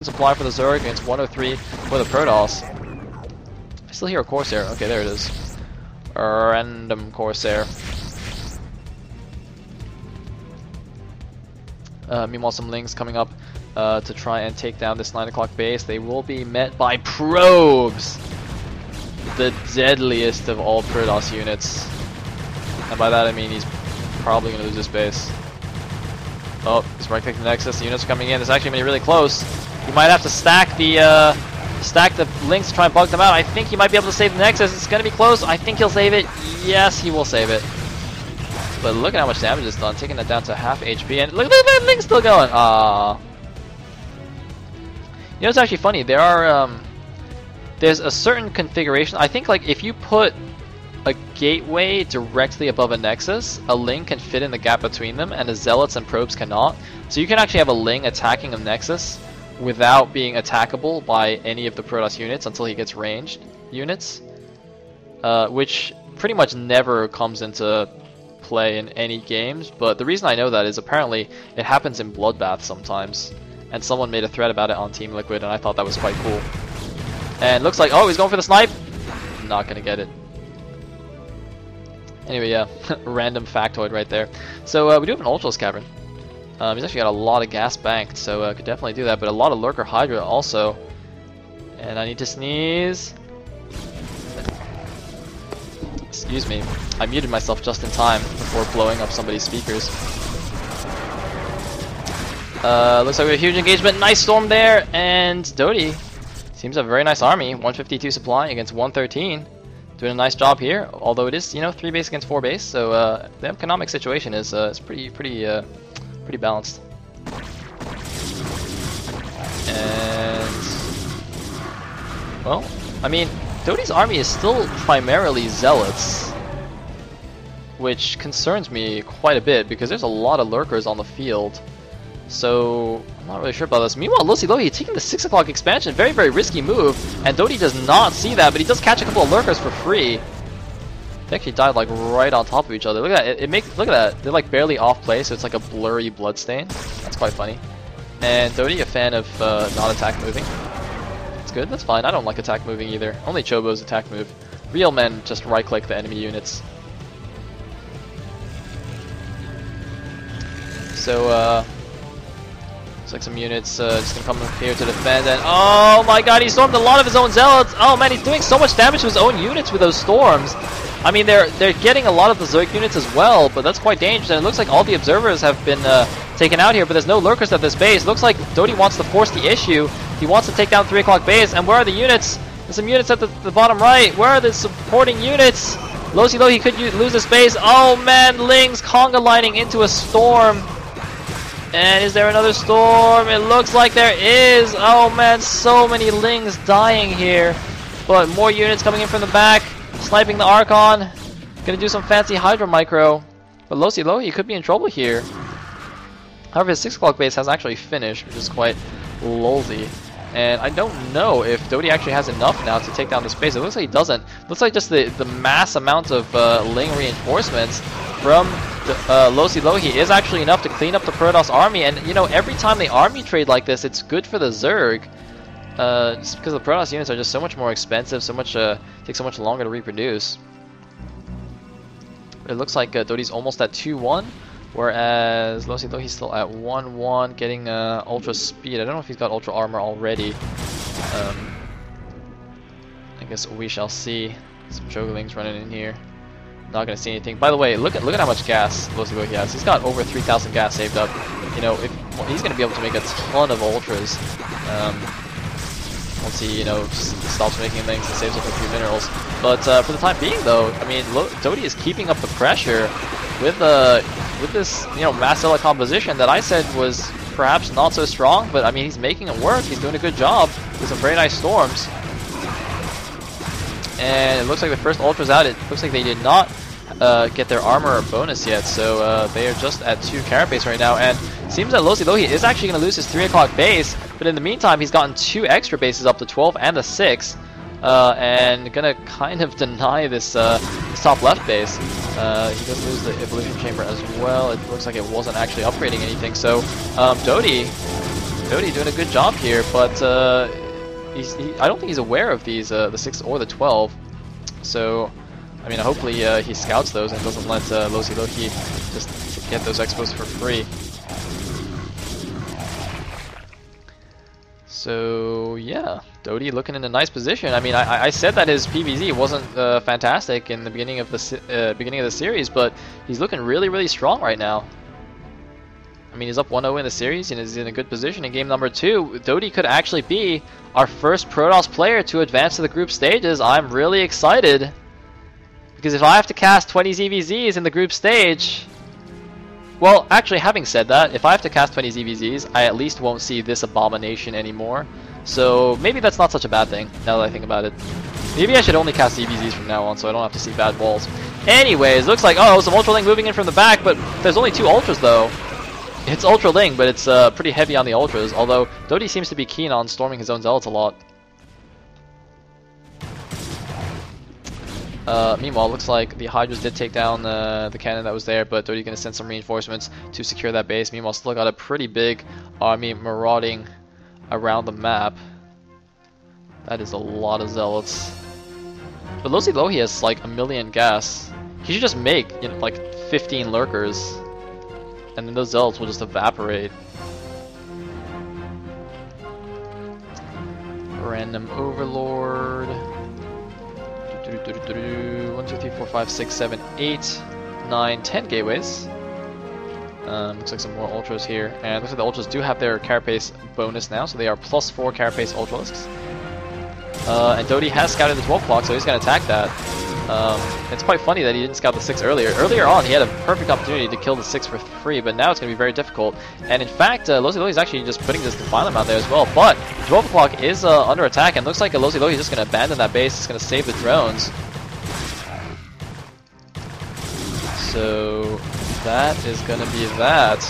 supply for the Zerg against 103 for the Protoss. I still hear a Corsair. Okay, there it is. A random Corsair. Meanwhile, some Lings coming up to try and take down this 9 o'clock base. They will be met by probes! The deadliest of all Protoss units. And by that I mean he's probably going to lose this base. Oh, he's right-clicking the Nexus. The units are coming in. It's actually going to be really close. He might have to stack the Lings to try and bug them out. I think he might be able to save the Nexus. It's going to be close. I think he'll save it. Yes, he will save it. But look at how much damage it's done, taking it down to half HP. And look at that Ling's still going. Ah. You know, it's actually funny. There are there's a certain configuration. I think like if you put a gateway directly above a Nexus, a Ling can fit in the gap between them, and the Zealots and Probes cannot. So you can actually have a Ling attacking a Nexus without being attackable by any of the Protoss units until he gets ranged units, which pretty much never comes into play in any games. But the reason I know that is apparently it happens in Bloodbath sometimes, and someone made a thread about it on Team Liquid, and I thought that was quite cool. And looks like, oh, he's going for the snipe. Not gonna get it. Anyway, yeah, random factoid right there. So we do have an Ultros Cavern. He's actually got a lot of gas banked, so could definitely do that. But a lot of Lurker Hydra also. And I need to sneeze. Excuse me. I muted myself just in time before blowing up somebody's speakers. Looks like we have a huge engagement. Nice storm there, and dOTY seems to have a very nice army. 152 supply against 113. Doing a nice job here, although it is, you know, 3 base against 4 base, so the economic situation is pretty balanced. And well, I mean, dOTY's army is still primarily Zealots, which concerns me quite a bit because there's a lot of Lurkers on the field. So I'm not really sure about this. Meanwhile, Lossilohi taking the 6 o'clock expansion, very, very risky move, and dOTY does not see that, but he does catch a couple of Lurkers for free. They actually died like right on top of each other. Look at that! It makes, look at that. They're like barely off play, so it's like a blurry bloodstain. That's quite funny. And dOTY, a fan of not attack moving. It's good. That's fine. I don't like attack moving either. Only Chobo's attack move. Real men just right-click the enemy units. So looks like some units just gonna come up here to defend, and oh my god, he stormed a lot of his own Zealots! Oh man, he's doing so much damage to his own units with those storms! I mean, they're getting a lot of the Zerg units as well, but that's quite dangerous, and it looks like all the observers have been taken out here, but there's no Lurkers at this base. Looks like dOTY wants to force the issue. He wants to take down 3 o'clock base, and where are the units? There's some units at the bottom right. Where are the supporting units? Lossilohi could lose this base. Oh man, Lings conga lining into a storm. And is there another storm? It looks like there is. Oh man, so many Lings dying here. But more units coming in from the back, sniping the Archon. Gonna do some fancy Hydra micro. But Lossilohi could be in trouble here. However, his 6 o'clock base has actually finished, which is quite lolzy. And I don't know if dOTY actually has enough now to take down this base. It looks like he doesn't. Looks like just the mass amount of Ling reinforcements from Lossilohi is actually enough to clean up the Protoss army. And you know, every time they army trade like this, it's good for the Zerg. Just because the Protoss units are just so much more expensive, take so much longer to reproduce. It looks like dOTY's almost at 2-1. Whereas Lossilohi's still at 1-1, getting ultra speed. I don't know if he's got ultra armor already. I guess we shall see. Some Chogelings running in here. Not gonna see anything. By the way, look at how much gas Lossilohi has. He's got over 3,000 gas saved up. You know, he's gonna be able to make a ton of ultras. Once he, you know, stops making things and saves up a few minerals. But for the time being, though, I mean, dOTY is keeping up the pressure with this, you know, mass cell composition that I said was perhaps not so strong, but I mean, he's making it work. He's doing a good job with some very nice storms. And it looks like the first ultra's out. It looks like they did not get their armor bonus yet, so they are just at 2 carapace right now. And it seems that Lossilohi is actually going to lose his 3 o'clock base, but in the meantime, he's gotten 2 extra bases up to 12 and the 6. And gonna kind of deny this top left base. He does lose the evolution chamber as well. It looks like it wasn't actually upgrading anything. So dOTY dOTY doing a good job here, but I don't think he's aware of these the 6 or the 12. So, I mean, hopefully he scouts those and doesn't let Lossilohi just get those expos for free. So yeah, dOTY looking in a nice position. I mean, I said that his PvZ wasn't fantastic in the beginning of the series, but he's looking really strong right now. I mean, he's up 1-0 in the series and is in a good position in game number 2. dOTY could actually be our first Protoss player to advance to the group stages. I'm really excited because if I have to cast 20 ZVZs in the group stage. Well, actually, having said that, if I have to cast 20 ZVZs, I at least won't see this abomination anymore. So maybe that's not such a bad thing, now that I think about it. Maybe I should only cast ZVZs from now on so I don't have to see bad walls. Anyways, looks like, oh, some Ultra Ling moving in from the back, but there's only 2 Ultras though. It's Ultra Ling, but it's pretty heavy on the Ultras, although dOTY seems to be keen on storming his own Zealots a lot. Meanwhile, it looks like the Hydras did take down the cannon that was there, but dOTY going to send some reinforcements to secure that base. Meanwhile, still got a pretty big army marauding around the map. That is a lot of Zealots. But Lossilohi has like 1 million gas. He should just make, you know, like 15 lurkers, and then those Zealots will just evaporate. Random Overlord. 1, 2, 3, 4, 5, 6, 7, 8, 9, 10 gateways. Looks like some more Ultras here. And looks like the Ultras do have their Carapace bonus now, so they are +4 Carapace Ultralisks. And dOTY has scouted the 12 clock, so he's going to attack that. It's quite funny that he didn't scout the 6 earlier. Earlier on, he had a perfect opportunity to kill the 6 for free, but now it's going to be very difficult. And in fact, Lossilohi is actually just putting this Defilement out there as well. But 12 o'clock is under attack, and looks like Lossilohi is just going to abandon that base. He's going to save the drones. So that is going to be that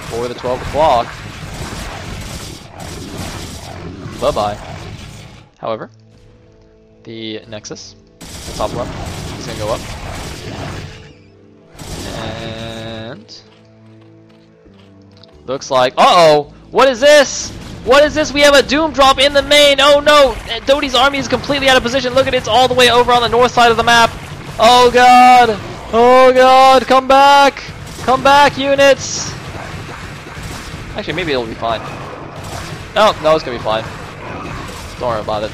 for the 12 o'clock. Bye-bye. However, the Nexus, the top left, is going to go up. And looks like, uh-oh! What is this? What is this? We have a Doom drop in the main! Oh no! dOTY's army is completely out of position. Look at it, it's all the way over on the north side of the map. Oh god! Oh god! Come back! Come back, units! Actually, maybe it'll be fine. No, it's gonna be fine. Don't worry about it.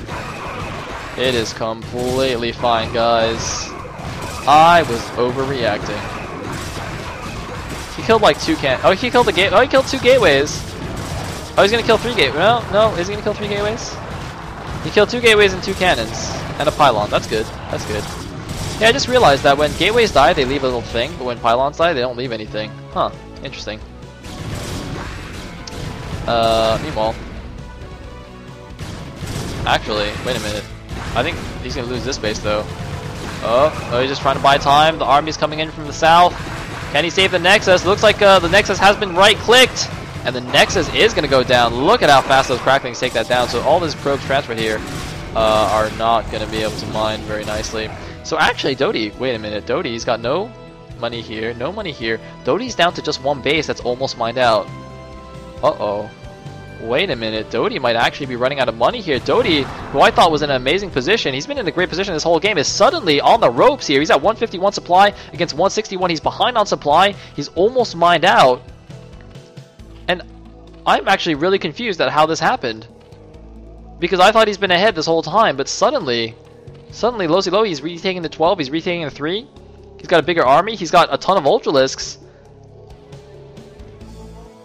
It is completely fine, guys. I was overreacting. He killed like 2 Oh, he killed the gate. Oh, he killed 2 gateways. Oh, he's gonna kill 3 gateways. No, is he gonna kill 3 gateways? He killed 2 gateways and 2 cannons. And a pylon. That's good. That's good. Yeah, I just realized that when gateways die, they leave a little thing, but when pylons die, they don't leave anything. Huh. Interesting. Meanwhile. Actually, wait a minute. I think he's gonna lose this base though. Oh, he's just trying to buy time. The army's coming in from the south. Can he save the Nexus? Looks like the Nexus has been right-clicked, and the Nexus is gonna go down. Look at how fast those cracklings take that down. So all these probes transferred here are not gonna be able to mine very nicely. So actually, dOTY, wait a minute. dOTY's got no money here, no money here. dOTY's down to just 1 base that's almost mined out. Uh-oh. Wait a minute, dOTY might actually be running out of money here. dOTY, who I thought was in an amazing position, he's been in a great position this whole game, is suddenly on the ropes here. He's at 151 supply against 161. He's behind on supply. He's almost mined out. And I'm actually really confused at how this happened. Because I thought he's been ahead this whole time, but suddenly Lossilohi is retaking the 12, he's retaking the 3. He's got a bigger army, he's got a ton of Ultralisks.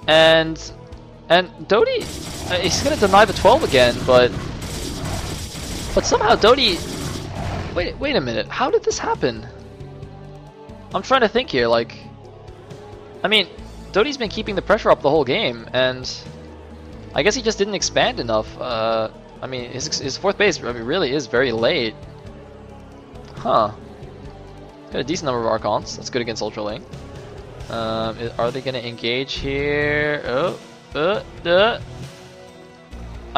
And dOTY, he's gonna deny the 12 again, but somehow dOTY. Wait a minute. How did this happen? I'm trying to think here. Like, I mean, dOTY's been keeping the pressure up the whole game, and I guess he just didn't expand enough. I mean, his 4th base, I mean, really is very late. Huh. Got a decent number of Archons. That's good against Ultra Ling. Are they gonna engage here? I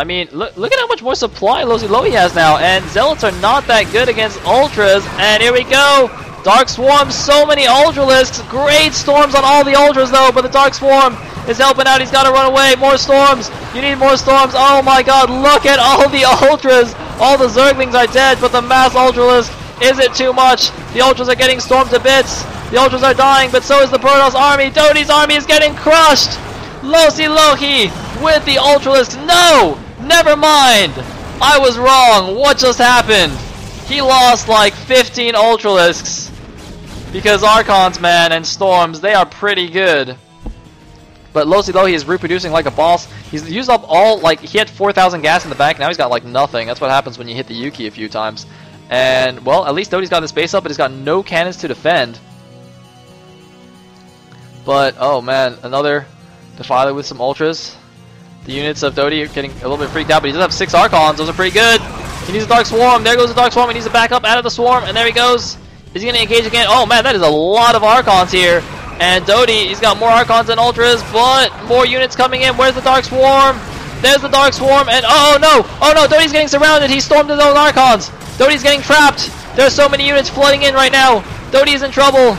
mean, look at how much more supply Lossilohi has now, and Zealots are not that good against Ultras, and here we go! Dark Swarm, so many Ultralisks, great storms on all the Ultras though, but the Dark Swarm is helping out. He's got to run away. More storms. You need more storms. Oh my god, look at all the ultras. All the Zerglings are dead, but the mass ultralisk, is it too much? The ultras are getting stormed to bits. The ultras are dying, but so is the Protoss army. dOTY's army is getting crushed. Lossilohi with the ultralisk. No! Never mind. I was wrong. What just happened? He lost like 15 ultralisks. Because Archons, man, and Storms, they are pretty good. But Lossilohi is reproducing like a boss. He's used up all, like, he had 4,000 gas in the bank. Now he's got like nothing. That's what happens when you hit the Yuki a few times. And, well, at least dOTY's got his base up, but he's got no cannons to defend. But, oh man, another Defiler with some ultras. The units of dOTY are getting a little bit freaked out, but he does have 6 Archons. Those are pretty good. He needs a Dark Swarm. There goes the Dark Swarm. He needs to back up out of the Swarm, and there he goes. Is he going to engage again? Oh man, that is a lot of Archons here. And dOTY, he's got more Archons than Ultras, but more units coming in. Where's the Dark Swarm? There's the Dark Swarm, and oh no, dOTY's getting surrounded. He stormed his own Archons. dOTY's getting trapped. There's so many units flooding in right now. dOTY is in trouble.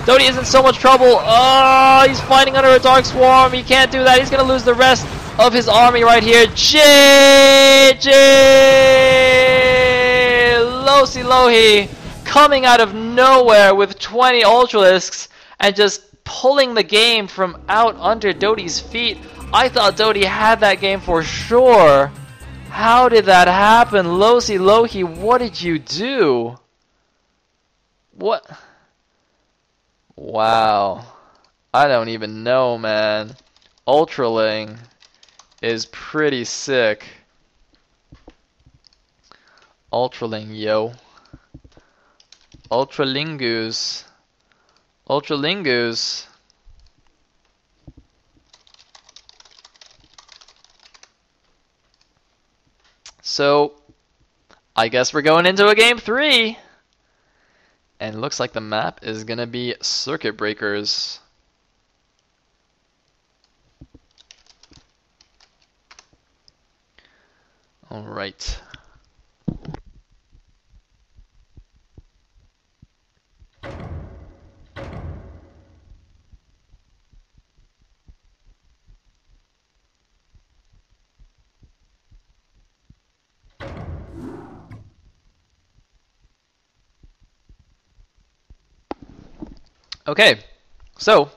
dOTY is in so much trouble. Oh, he's fighting under a Dark Swarm. He can't do that. He's going to lose the rest of his army right here. JJ Lossilohi coming out of nowhere with 20 Ultralisks and just pulling the game from out under dOTY's feet. I thought dOTY had that game for sure. How did that happen? Lossilohi, what did you do? What? Wow. I don't even know, man. Ultraling is pretty sick. Ultraling, yo. Ultralingus. Ultralingus. So, I guess we're going into a game 3. And it looks like the map is going to be Circuit Breakers. Alright. Okay, so,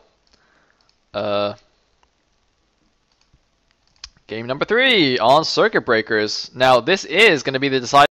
game number 3 on Circuit Breakers. Now, this is going to be the deciding